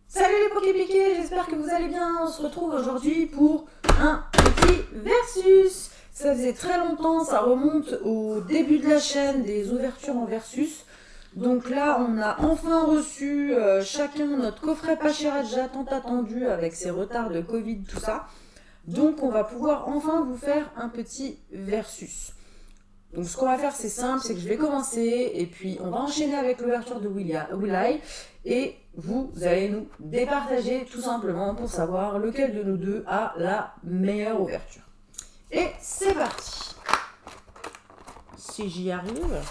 Salut les Poképiqués, j'espère que vous allez bien. On se retrouve aujourd'hui pour un petit versus. Ça faisait très longtemps, ça remonte au début de la chaîne des ouvertures en versus. Donc là, on a enfin reçu chacun notre coffret Pachiraja tant attendu avec ses retards de Covid, tout ça. Donc on va pouvoir enfin vous faire un petit versus. Donc ce qu'on va faire, c'est simple, c'est que je vais commencer et puis on va enchaîner avec l'ouverture de Willai et vous allez nous départager tout simplement pour savoir lequel de nous deux a la meilleure ouverture. Et c'est parti. Si j'y arrive.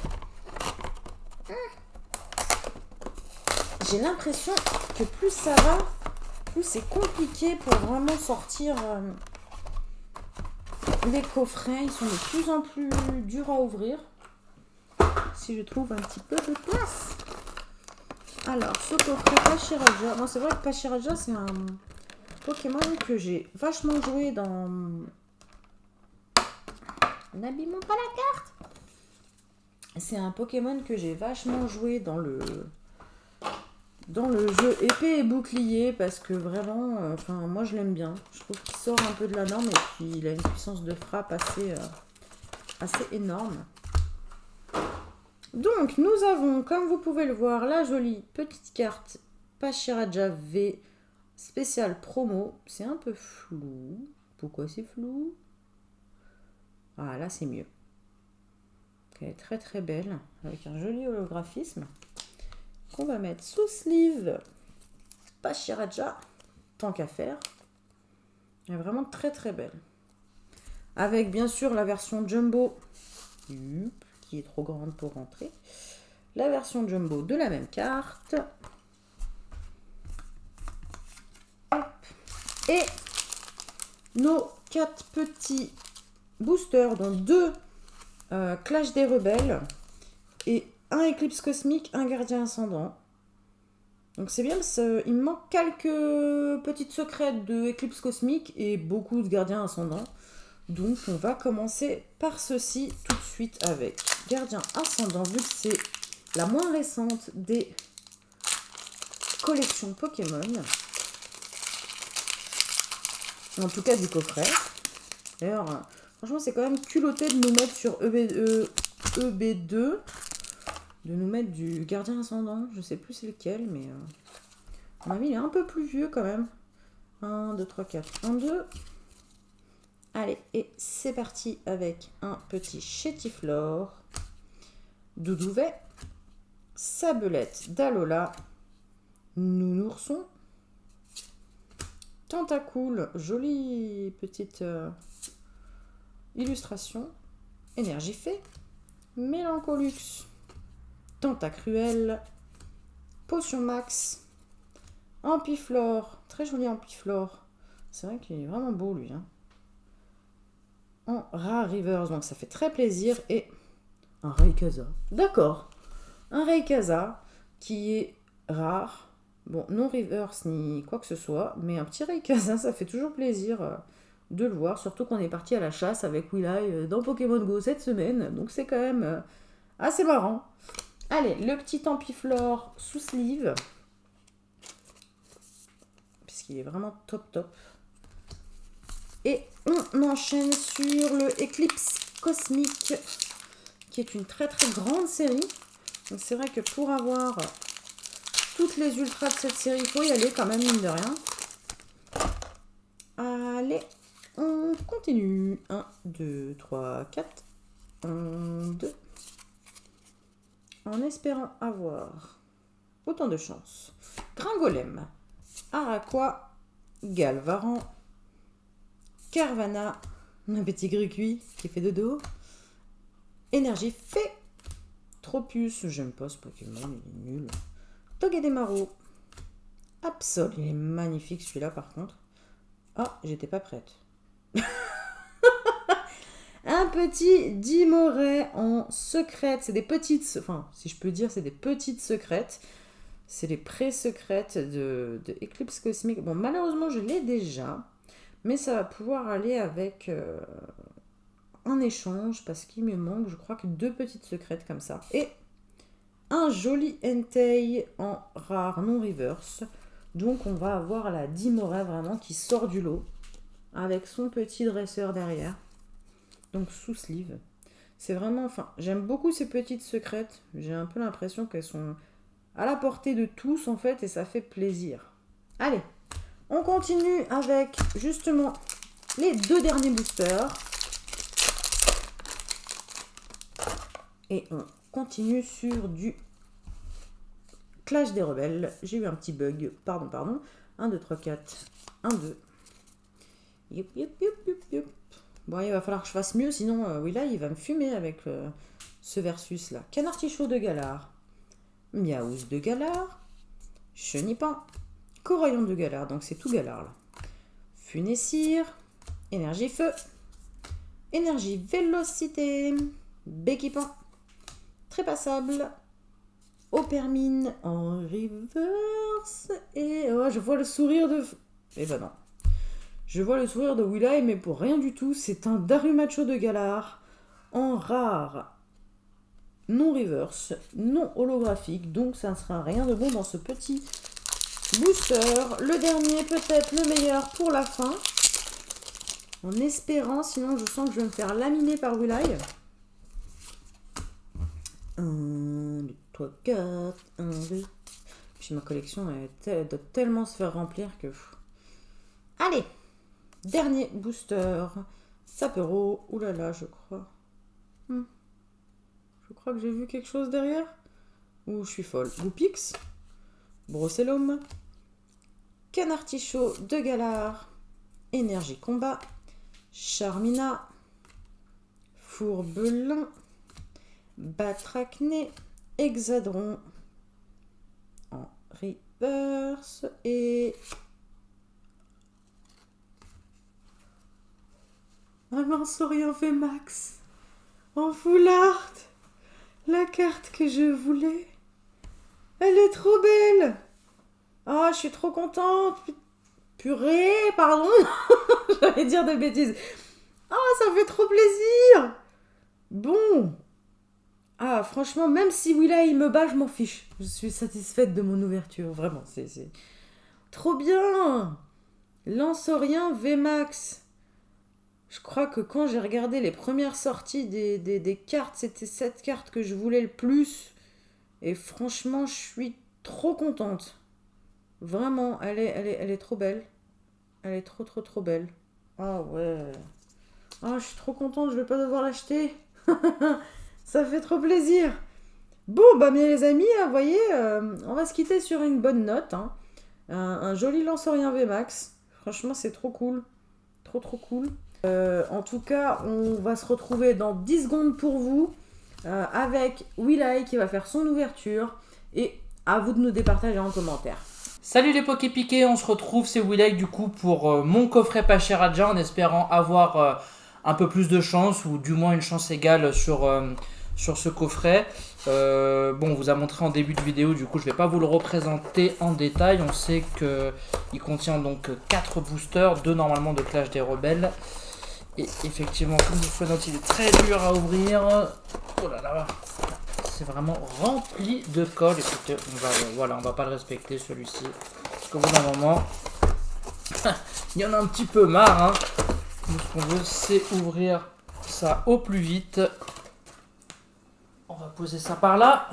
J'ai l'impression que plus ça va, plus c'est compliqué pour vraiment sortir les coffrets. Ils sont de plus en plus durs à ouvrir. Si je trouve un petit peu de place. Alors, ce coffret Pachiraja. Bon, c'est vrai que Pachiraja, c'est un Pokémon que j'ai vachement joué dans... N'abîmons pas la carte. C'est un Pokémon que j'ai vachement joué dans le jeu épée et bouclier parce que vraiment, moi je l'aime bien. Je trouve qu'il sort un peu de la norme et puis il a une puissance de frappe assez énorme. Donc nous avons, comme vous pouvez le voir, la jolie petite carte Pachiraja V spéciale promo. C'est un peu flou. Pourquoi c'est flou? Ah là c'est mieux. Elle est très très belle avec un joli holographisme qu'on va mettre sous sleeve Pachiraja tant qu'à faire. Elle est vraiment très très belle. Avec bien sûr la version jumbo qui est trop grande pour rentrer. La version jumbo de la même carte. Hop. Et nos 4 petits boosters, dont 2 Clash des Rebelles et un Éclipse Cosmique, un Gardien Ascendant. Donc c'est bien, il me manque quelques petites secrètes de Éclipse Cosmique et beaucoup de Gardiens Ascendants. Donc on va commencer par ceci tout de suite avec Gardien Ascendant, vu que c'est la moins récente des collections Pokémon. En tout cas du coffret. D'ailleurs, franchement c'est quand même culotté de nous mettre sur EB2. De nous mettre du Gardien Ascendant. Je sais plus c'est lequel, mais à mon avis il est un peu plus vieux quand même. 1, 2, 3, 4. 1, 2... Allez, et c'est parti avec un petit Chétiflore, Doudouvet, Sabelette d'Alola, Nounourson, Tentacool, jolie petite illustration, Énergifée, Mélancolux, Tentacruel, Potion Max, Ampiflore, très joli Ampiflore, c'est vrai qu'il est vraiment beau lui, hein. En Rare Reverse, donc ça fait très plaisir. Et un Rayquaza. D'accord. Un Rayquaza qui est rare. Bon, non reverse ni quoi que ce soit. Mais un petit Rayquaza, ça fait toujours plaisir de le voir. Surtout qu'on est parti à la chasse avec Willai dans Pokémon Go cette semaine. Donc c'est quand même assez marrant. Allez, le petit Ampiflore sous sleeve. Puisqu'il est vraiment top top. Et on enchaîne sur le Éclipse Cosmique, qui est une très très grande série. Donc c'est vrai que pour avoir toutes les ultras de cette série, il faut y aller quand même, mine de rien. Allez, on continue. 1, 2, 3, 4. 1, 2. En espérant avoir autant de chance. Gringolem, Araqua, Galvaran, Carvana, un petit Gricui qui fait dodo, Énergifée, Tropius, j'aime pas ce Pokémon, il est nul, Togedemaru, Absol, il est magnifique celui-là par contre. Ah, j'étais pas prête. Un petit Dimoray en secrète, c'est des petites, enfin si je peux dire c'est des petites secrètes. C'est les pré-secrètes de Eclipse Cosmique. Bon, malheureusement, je l'ai déjà. Mais ça va pouvoir aller avec en échange parce qu'il me manque, je crois, que 2 petites secrètes comme ça. Et un joli Entei en rare non reverse. Donc on va avoir la Dimora vraiment qui sort du lot avec son petit dresseur derrière. Donc sous sleeve. C'est vraiment, enfin, j'aime beaucoup ces petites secrètes. J'ai un peu l'impression qu'elles sont à la portée de tous en fait et ça fait plaisir. Allez, on continue avec justement les 2 derniers boosters. Et on continue sur du Clash des Rebelles. J'ai eu un petit bug, pardon. 1, 2, 3, 4, 1, 2. Yup. Bon, il va falloir que je fasse mieux, sinon, oui, là, il va me fumer avec ce versus-là. Canartichaud de Galar, Miaouz de Galar, Chenipan, Coraillon de Galar, donc c'est tout Galar, là. Funessir, Énergie Feu, Énergie Vélocité, Béquipan, Trépassable, Opermine en reverse, et oh, je vois le sourire de... Eh ben non. Je vois le sourire de Will-I, mais pour rien du tout, c'est un Darumacho de Galar en rare, non reverse, non holographique, donc ça ne sera rien de bon dans ce petit booster. Le dernier, peut-être le meilleur pour la fin, en espérant, sinon je sens que je vais me faire laminer par Will-I. 1, 2, 3, 4, 1, 2... Puis ma collection, elle doit tellement se faire remplir que... Allez! Dernier booster, Sapero, oulala, je crois. Je crois que j'ai vu quelque chose derrière. Ou je suis folle. Goupix, Brossellum, Canartichaud de Galar, Énergie Combat, Charmina, Fourbelin, Batracné, Hexadron en reverse et... Un Lansorien VMAX en full art. La carte que je voulais. Elle est trop belle. Ah, je suis trop contente. Purée, pardon. J'allais dire des bêtises. Ah, ça fait trop plaisir. Bon. Ah, franchement, même si Will-I me bat, je m'en fiche. Je suis satisfaite de mon ouverture. Vraiment, c'est trop bien. Lansorien VMAX. Je crois que quand j'ai regardé les premières sorties des cartes, c'était cette carte que je voulais le plus. Et franchement, je suis trop contente. Vraiment, elle est trop belle. Elle est trop belle. Ah ouais. Ah, je suis trop contente, je vais pas devoir l'acheter. Ça fait trop plaisir. Bon, bah mais les amis, vous voyez, on va se quitter sur une bonne note. Hein. Un joli Lansorien VMAX. Franchement, c'est trop cool. Trop cool. En tout cas, on va se retrouver dans 10 secondes pour vous avec Will-I qui va faire son ouverture et à vous de nous départager en commentaire. Salut les Poképiqués, on se retrouve, c'est Will-I du coup pour mon coffret pas cher à déjà en espérant avoir un peu plus de chance ou du moins une chance égale sur ce coffret. Bon, on vous a montré en début de vidéo, du coup je vais pas vous le représenter en détail. On sait qu'il contient donc 4 boosters, 2 normalement de Clash des Rebelles. Et effectivement, comme vous pouvez noter, il est très dur à ouvrir. Oh là là, c'est vraiment rempli de colle. Écoutez, on va pas le respecter celui-ci. Parce qu'au bout d'un moment, il y en a un petit peu marre. Hein. Nous, ce qu'on veut, c'est ouvrir ça au plus vite. On va poser ça par là.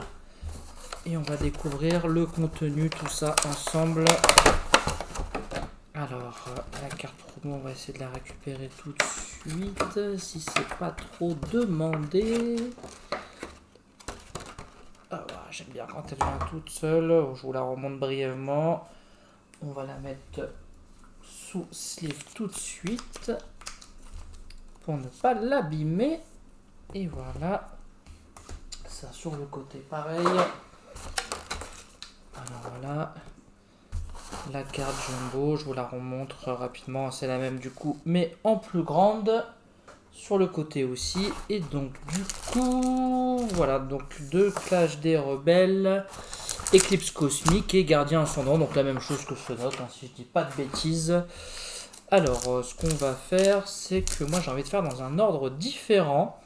Et on va découvrir le contenu, tout ça ensemble. Alors, la carte promo, on va essayer de la récupérer tout de suite, si c'est pas trop demandé. Ah, voilà, j'aime bien quand elle vient toute seule, je vous la remonte brièvement. On va la mettre sous sleeve tout de suite, pour ne pas l'abîmer. Et voilà, ça sur le côté pareil. Alors voilà. La carte jumbo, je vous la remontre rapidement, c'est la même du coup, mais en plus grande, sur le côté aussi. Et donc du coup, voilà, donc 2 Clash des Rebelles, Éclipse Cosmique et Gardien Ascendant, donc la même chose que ce note, hein, si je dis pas de bêtises. Alors, ce qu'on va faire, c'est que moi j'ai envie de faire dans un ordre différent.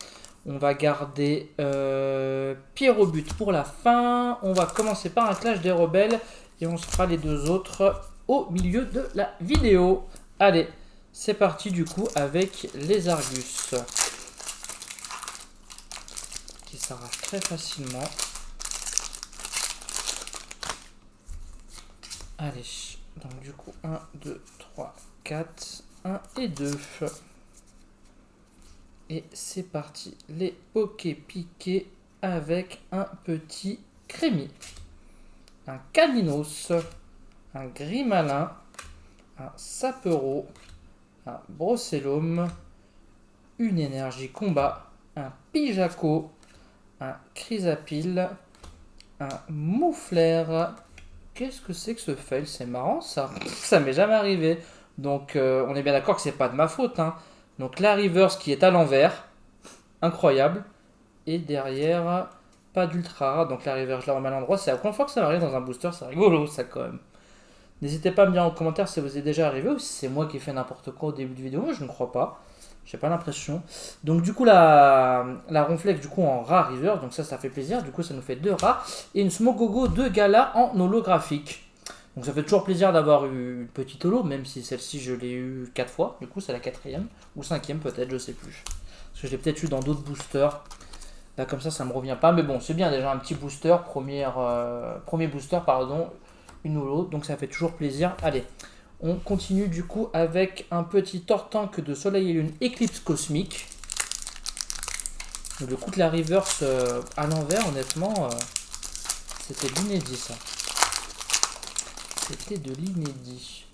On va garder Pierre au but pour la fin. On va commencer par un clash des rebelles et on se fera les deux autres au milieu de la vidéo. Allez, c'est parti du coup avec les Argus qui s'arrachent très facilement. Allez, donc du coup 1, 2, 3, 4, 1 et 2. Et c'est parti, les pokés piqués avec un petit crémi, un caninos, un grimalin, un sapero, un brossellum, une énergie combat, un pijaco, un chrysapile, un moufleur. Qu'est-ce que c'est que ce fail? C'est marrant ça, ça m'est jamais arrivé. Donc on est bien d'accord que c'est pas de ma faute, hein. Donc la reverse qui est à l'envers, incroyable. Et derrière, pas d'ultra rare, donc la reverse je la remets à l'endroit. C'est la première fois que ça m'arrive dans un booster, c'est rigolo ça quand même. N'hésitez pas à me dire en commentaire si vous est déjà arrivé ou si c'est moi qui ai fait n'importe quoi au début de vidéo. Moi je ne crois pas, j'ai pas l'impression. Donc du coup la Ronflex du coup en rare reverse, donc ça fait plaisir. Du coup ça nous fait 2 rares et une Smogogo de gala en holographique. Donc ça fait toujours plaisir d'avoir eu une petite holo, même si celle-ci je l'ai eu 4 fois. Du coup c'est la 4ème ou 5ème peut-être, je sais plus. Parce que je l'ai peut-être eu dans d'autres boosters. Là comme ça me revient pas. Mais bon c'est bien déjà un petit booster, premier booster pardon, une holo. Donc ça fait toujours plaisir. Allez, on continue du coup avec un petit Tortank de Soleil et Lune Éclipse Cosmique. Donc le coup de la reverse à l'envers honnêtement c'était de l'inédit ça. C'était de l'inédit.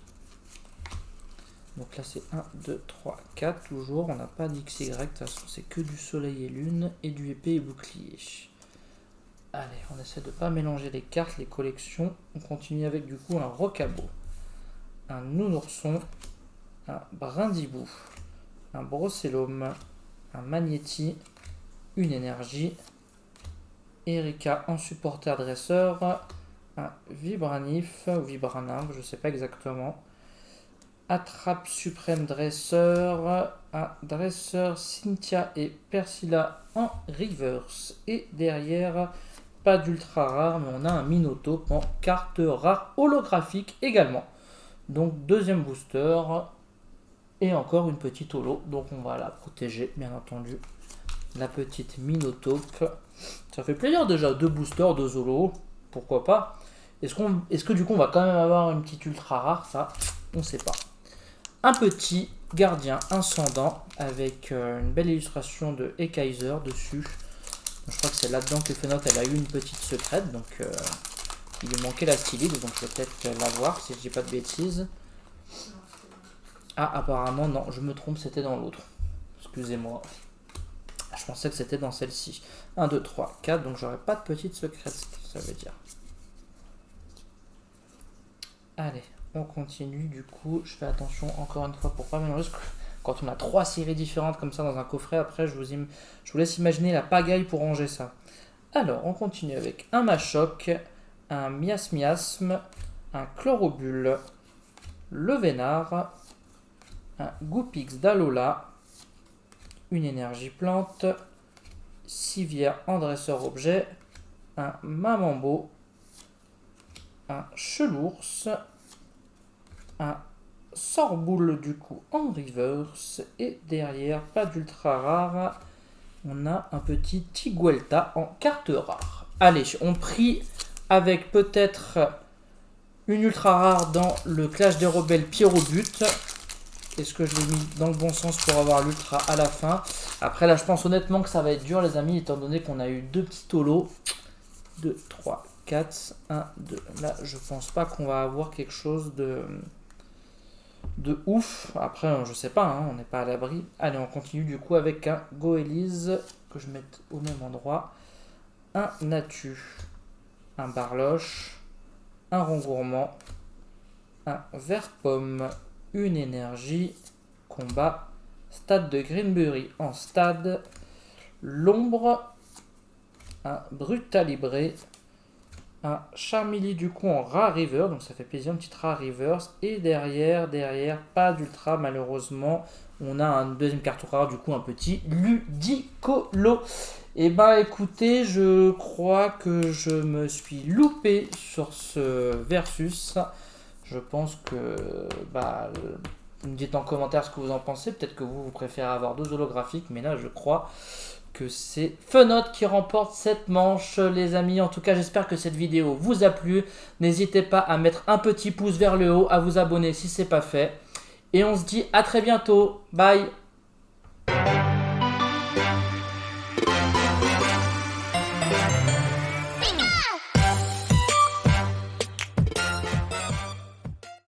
Donc là c'est 1, 2, 3, 4 toujours. On n'a pas d'XY. De toute façon c'est que du soleil et lune et du épée et bouclier. Allez, on essaie de ne pas mélanger les cartes, les collections. On continue avec du coup un Rocabo, un Nounourson, un Brindibou, un Brossellum, un Magnéti, une énergie, Erika en supporter dresseur, un Vibranif ou Vibranimbe, je sais pas exactement. Attrape suprême dresseur, un dresseur Cynthia et Persilla en reverse. Et derrière, pas d'ultra rare, mais on a un Minotaur en carte rare holographique également. Donc deuxième booster et encore une petite holo. Donc on va la protéger bien entendu. La petite Minotaur. Ça fait plaisir déjà, 2 boosters, 2 holos, pourquoi pas. Est-ce que du coup on va quand même avoir une petite ultra rare? Ça, on sait pas. Un petit gardien incendant avec une belle illustration de Ekaiser dessus. Je crois que c'est là-dedans que Fenot elle a eu une petite secrète, donc il lui manquait la stylide, donc je vais peut-être la voir si je dis pas de bêtises. Ah apparemment non, je me trompe, c'était dans l'autre. Excusez-moi. Je pensais que c'était dans celle-ci. 1, 2, 3, 4, donc j'aurais pas de petite secrète, ça veut dire. Allez, on continue du coup. Je fais attention encore une fois pour pas mélanger. Quand on a 3 séries différentes comme ça dans un coffret, après je vous laisse imaginer la pagaille pour ranger ça. Alors, on continue avec un Machoc, un Miasmiasme, un Chlorobule, le Vénard, un Goupix d'Alola, une énergie plante, Civière en dresseur objet, un Mamambo, un Chelours, un Sorboule du coup en reverse, et derrière, pas d'ultra rare, on a un petit Tiguelta en carte rare. Allez, on prie avec peut-être une ultra rare dans le Clash des Rebelles Pierre au but. Est-ce que je l'ai mis dans le bon sens pour avoir l'ultra à la fin? Après là je pense honnêtement que ça va être dur les amis, étant donné qu'on a eu 2 petits holos. 2, 3, 4, 1, 2. Là je pense pas qu'on va avoir quelque chose de ouf. Après je sais pas, hein, on n'est pas à l'abri. Allez, on continue du coup avec un Goélise que je mette au même endroit. Un Natu, un Barloche, un Rongourmand, un Vert-Pomme, une énergie, combat, stade de Greenbury en stade, l'ombre, un Brutalibré, un Charmeleon du coup en Rare Reverse, donc ça fait plaisir, une petite Rare Reverse. Et derrière, pas d'Ultra malheureusement. On a une deuxième carte rare, du coup un petit Ludicolo. Et bah écoutez, je crois que je me suis loupé sur ce versus. Je pense que vous me dites en commentaire ce que vous en pensez. Peut-être que vous préférez avoir 2 holographiques, mais là je crois que c'est Fenote qui remporte cette manche, les amis. En tout cas, j'espère que cette vidéo vous a plu. N'hésitez pas à mettre un petit pouce vers le haut, à vous abonner si ce n'est pas fait. Et on se dit à très bientôt. Bye.